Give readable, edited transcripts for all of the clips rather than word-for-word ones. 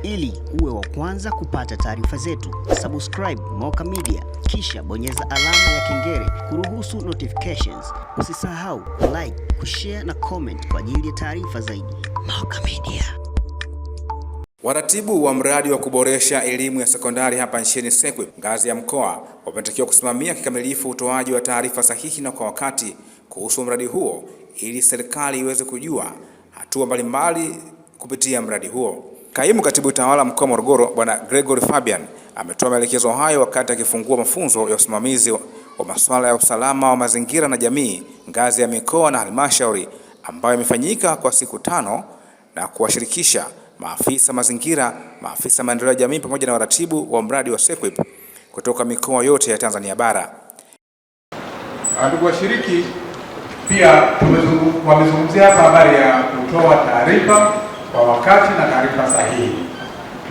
Ili uwe wa kwanza kupata taarifa zetu, subscribe Moka Media kisha bonyeza alama ya kengele kuruhusu notifications. Usisahau like, kushare na comment kwa ajili ya taarifa zaidi. Moka Media. Waratibu wa mradi wa kuboresha elimu ya sekondari hapa nchini SEQUIP ngazi ya mkoa wametakiwa kusimamia kikamilifu utoaji wa taarifa sahihi na kwa wakati kuhusu mradi huo ili serikali iweze kujua hatua mbalimbali kupitia mradi huo. Kaimu Katibu Utawala Mkoa wa Morogoro Bwana Gregory Fabian ametoa maelekezo hayo wakati akifungua mafunzo ya usimamizi wa masuala ya usalama wa mazingira na jamii ngazi ya mikoa na halmashauri ambayo imefanyika kwa siku 5 na kuwashirikisha maafisa mazingira, maafisa maendeleo ya jamii pamoja na waratibu wa mradi wa SEQUIP kutoka mikoa yote ya Tanzania bara. Ndugu washiriki, pia wamezungumzia hapa habari ya kutoa taarifa kwa wakati na taarifa sahihi.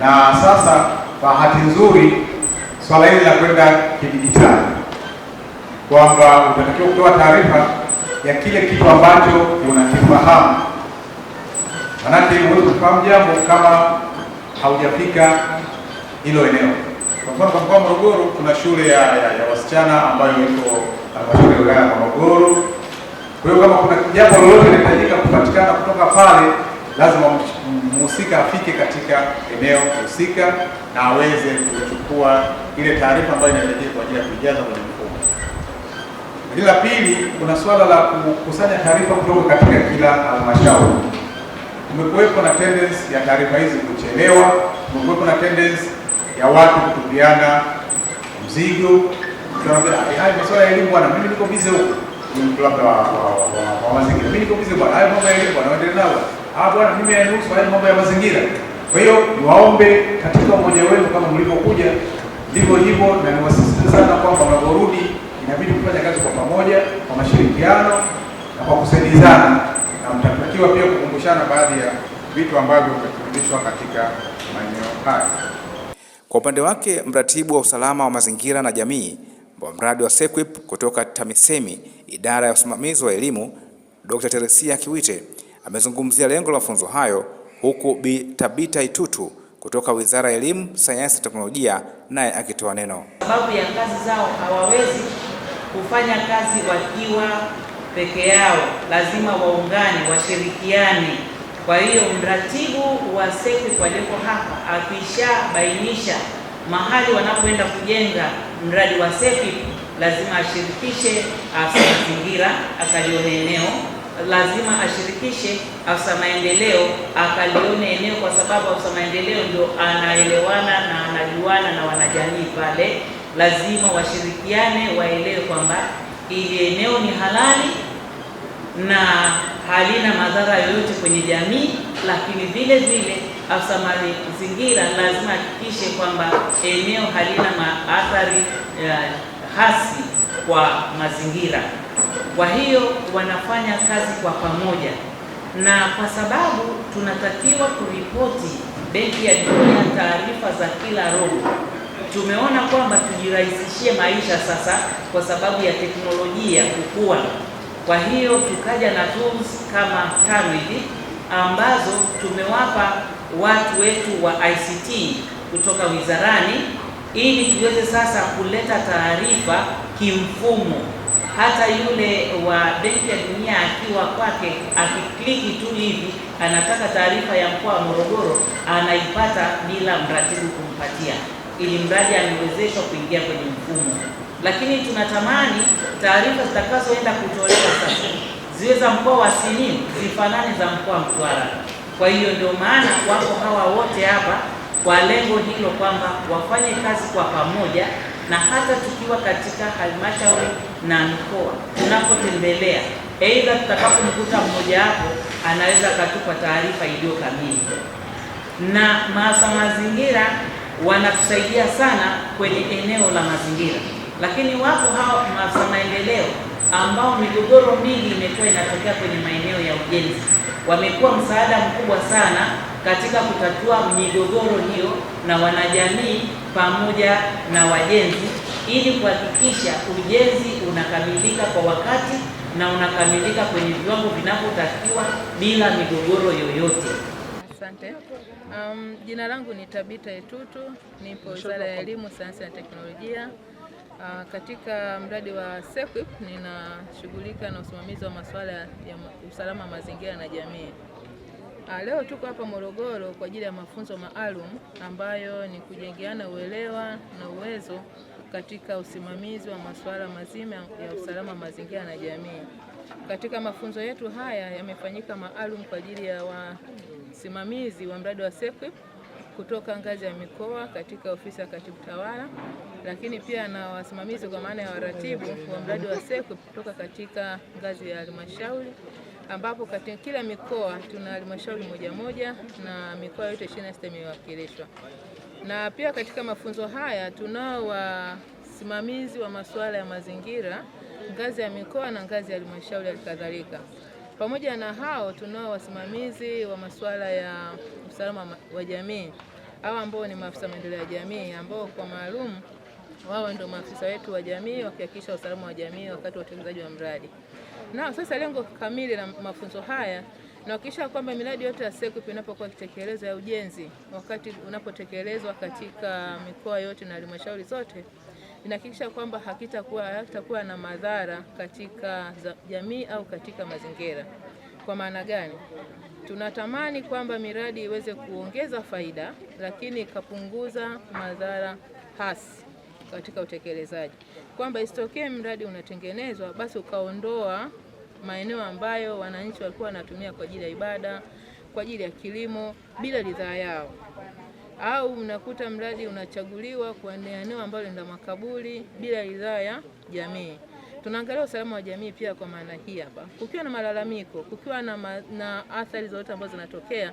Na sasa bahati nzuri swala hili la kwenda kidijitali, kwamba unatakiwa kutoa taarifa ya kile kitu ambacho unakifahamu. Manake huwezi kufahamu jambo kama haujafika hilo eneo. Kwa mfano, kwa mkoa wa Morogoro kuna shule ya wasichana ambayo iko halmashauri ya wilaya ya Morogoro. Kwa hiyo kama kuna jambo lolote linahitajika kupatikana kutoka pale, lazima mhusika afike katika eneo husika na aweze kuchukua ile taarifa ambayo inahitajika kwa ajili ya kujaza kwenye mfumo. Lakini la pili, kuna swala la kukusanya taarifa kutoka katika kila halmashauri. Kumekuwepo na tendency ya taarifa hizi kuchelewa, kumekuwepo na tendency ya watu kutupiana mzigo. Tunaambia haya masuala ya elimu bwana, mimi niko busy huko. Ni labda wa mazingira. Mimi niko busy bwana, haya mambo ya elimu bwana, waendelee nao. Bwana, mimi yanihusu haya mambo ya mazingira. Kwa hiyo niwaombe katika umoja wenu kama mlipokuja ndivyo hivyo, na niwasisitize sana kwamba mnaporudi inabidi kufanya kazi kwa pamoja, kwa mashirikiano na kwa kusaidizana, na mtatakiwa pia kukumbushana baadhi ya vitu ambavyo vimefundishwa katika maeneo haya. Kwa upande wake, mratibu wa usalama wa mazingira na jamii wa mradi wa SEQUIP kutoka TAMISEMI, idara ya usimamizi wa elimu, Dr. Teresia Kiwite amezungumzia lengo la mafunzo hayo, huku Bi Tabita Itutu kutoka Wizara ya Elimu, Sayansi na Teknolojia naye akitoa neno. Sababu ya kazi zao hawawezi kufanya kazi wakiwa peke yao, lazima waungane, washirikiane. Kwa hiyo mratibu wa SEQUIP walioko hapa akishabainisha mahali wanapoenda kujenga mradi wa SEQUIP, lazima ashirikishe afisa mazingira akalione eneo, lazima ashirikishe afisa maendeleo akalione eneo, kwa sababu afisa maendeleo ndio anaelewana na anajuana na wanajamii pale. Lazima washirikiane, waelewe kwamba ili eneo ni halali na halina madhara yoyote kwenye jamii, lakini vile vile afisa mazingira lazima hakikishe kwamba eneo halina maathari hasi kwa mazingira. Kwa hiyo wanafanya kazi kwa pamoja, na kwa sababu tunatakiwa kuripoti Benki ya Dunia taarifa za kila robo, tumeona kwamba tujirahisishie maisha sasa kwa sababu ya teknolojia kukua. Kwa hiyo tukaja na tools kama 5 hivi ambazo tumewapa watu wetu wa ICT kutoka wizarani, ili tuweze sasa kuleta taarifa kimfumo. Hata yule wa Benki ya Dunia akiwa kwake, akikliki tu hivi anataka taarifa ya mkoa wa Morogoro, anaipata bila mratibu kumpatia, ili mradi amewezeshwa kuingia kwenye mfumo. Lakini tunatamani taarifa zitakazoenda kutolewa sasa ziwe za mkoa wa Simiyu zifanane za mkoa wa Mtwara. Kwa hiyo ndio maana wako hawa wote hapa kwa lengo hilo, kwamba wafanye kazi kwa pamoja, na hata tukiwa katika halmashauri na mkoa tunapotembelea, aidha tutakapomkuta mmoja hapo anaweza akatupa taarifa iliyo kamili. Na maafisa mazingira wanatusaidia sana kwenye eneo la mazingira, lakini wapo hao maafisa maendeleo ambao migogoro mingi imekuwa inatokea kwenye maeneo ya ujenzi. Wamekuwa msaada mkubwa sana katika kutatua migogoro hiyo na wanajamii pamoja na wajenzi, ili kuhakikisha ujenzi unakamilika kwa wakati na unakamilika kwenye viwango vinavyotakiwa bila migogoro yoyote. Asante. Jina langu ni Tabita Etutu, nipo Wizara ya Elimu, Sayansi na Teknolojia. Katika mradi wa SEQUIP ninashughulika na usimamizi wa masuala ya usalama wa mazingira na jamii. Leo tuko hapa Morogoro kwa ajili ya mafunzo maalum ambayo ni kujengeana uelewa na uwezo katika usimamizi wa masuala mazima ya usalama wa mazingira na jamii. Katika mafunzo yetu haya yamefanyika maalum kwa ajili ya wasimamizi wa mradi wa SEQUIP kutoka ngazi ya mikoa katika ofisi ya Katibu Tawala, lakini pia na wasimamizi kwa maana ya waratibu wa mradi wa SEQUIP kutoka katika ngazi ya halmashauri, ambapo katika kila mikoa tuna halmashauri moja na mikoa yote 26 imewakilishwa. Na pia katika mafunzo haya tunao wasimamizi wa masuala ya mazingira ngazi ya mikoa na ngazi ya halmashauri alikadhalika. Pamoja na hao tunao wasimamizi wa masuala ya usalama wa jamii, hao ambao ni maafisa maendeleo ya jamii, ambao kwa maalum wao ndio maafisa wetu wa jamii wakihakikisha usalama wa jamii wakati wa utekelezaji wa mradi. Na sasa lengo kamili la mafunzo haya ni kuhakikisha kwamba miradi yote ya SEQUIP inapokuwa ikitekelezwa ya ujenzi, wakati unapotekelezwa katika mikoa yote na halmashauri zote, inahakikisha kwamba hakitakuwa na madhara katika jamii au katika mazingira. Kwa maana gani? Tunatamani kwamba miradi iweze kuongeza faida lakini ikapunguza madhara hasi katika utekelezaji. Kwamba isitokee mradi unatengenezwa basi ukaondoa maeneo ambayo wananchi walikuwa wanatumia kwa ajili ya ibada, kwa ajili ya kilimo bila ridhaa yao. Au unakuta mradi unachaguliwa kwa eneo ambalo lina makaburi bila ridhaa ya jamii. Tunaangalia usalama wa jamii pia kwa maana hii hapa. Kukiwa na malalamiko, kukiwa na athari zote ambazo zinatokea,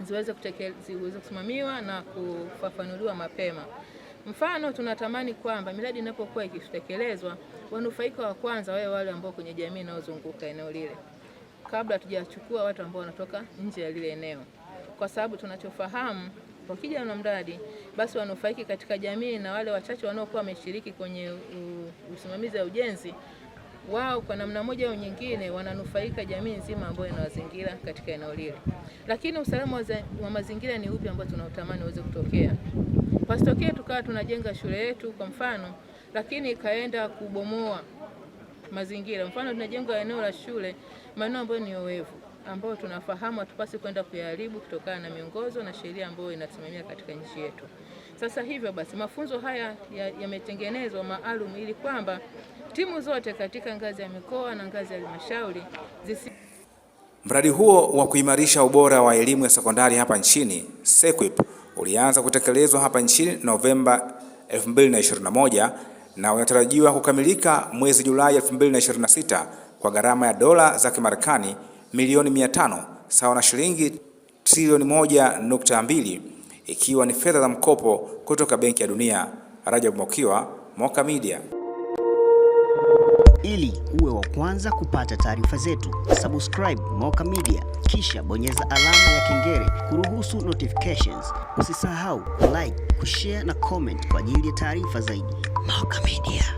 ziweze kusimamiwa na kufafanuliwa mapema. Mfano, tunatamani kwamba miradi inapokuwa ikitekelezwa, wanufaika wa kwanza wale ambao kwenye jamii inayozunguka eneo lile, kabla hatujachukua watu ambao wanatoka nje ya lile eneo. Kwa sababu tunachofahamu, wakija na mradi basi wanufaiki katika jamii na wale wachache wanaokuwa wameshiriki kwenye usimamizi wa ujenzi, wao kwa namna moja au nyingine wananufaika jamii nzima ambayo inawazingira katika eneo lile. Lakini usalama wa mazingira ni upi ambao tunautamani uweze kutokea? Pasitokee tukawa tunajenga shule yetu kwa mfano, lakini ikaenda kubomoa mazingira. Mfano tunajenga eneo la shule, maeneo ambayo ni oevu, ambao tunafahamu hatupasi kwenda kuyaharibu kutokana na miongozo na sheria ambayo inasimamia katika nchi yetu. Sasa hivyo basi mafunzo haya yametengenezwa maalum ili kwamba timu zote katika ngazi ya mikoa na ngazi ya halmashauri Mradi huo wa kuimarisha ubora wa elimu ya sekondari hapa nchini SEQUIP ulianza kutekelezwa hapa nchini Novemba 2021 na unatarajiwa kukamilika mwezi Julai 2026 kwa gharama ya dola za Kimarekani milioni 500 sawa na shilingi trilioni 1.2, ikiwa ni fedha za mkopo kutoka Benki ya Dunia. Rajab Mokiwa, Moka Media. Ili uwe wa kwanza kupata taarifa zetu, subscribe Moka Media kisha bonyeza alama ya kengele kuruhusu notifications. Usisahau like, kushare na comment kwa ajili ya taarifa zaidi. Moka Media.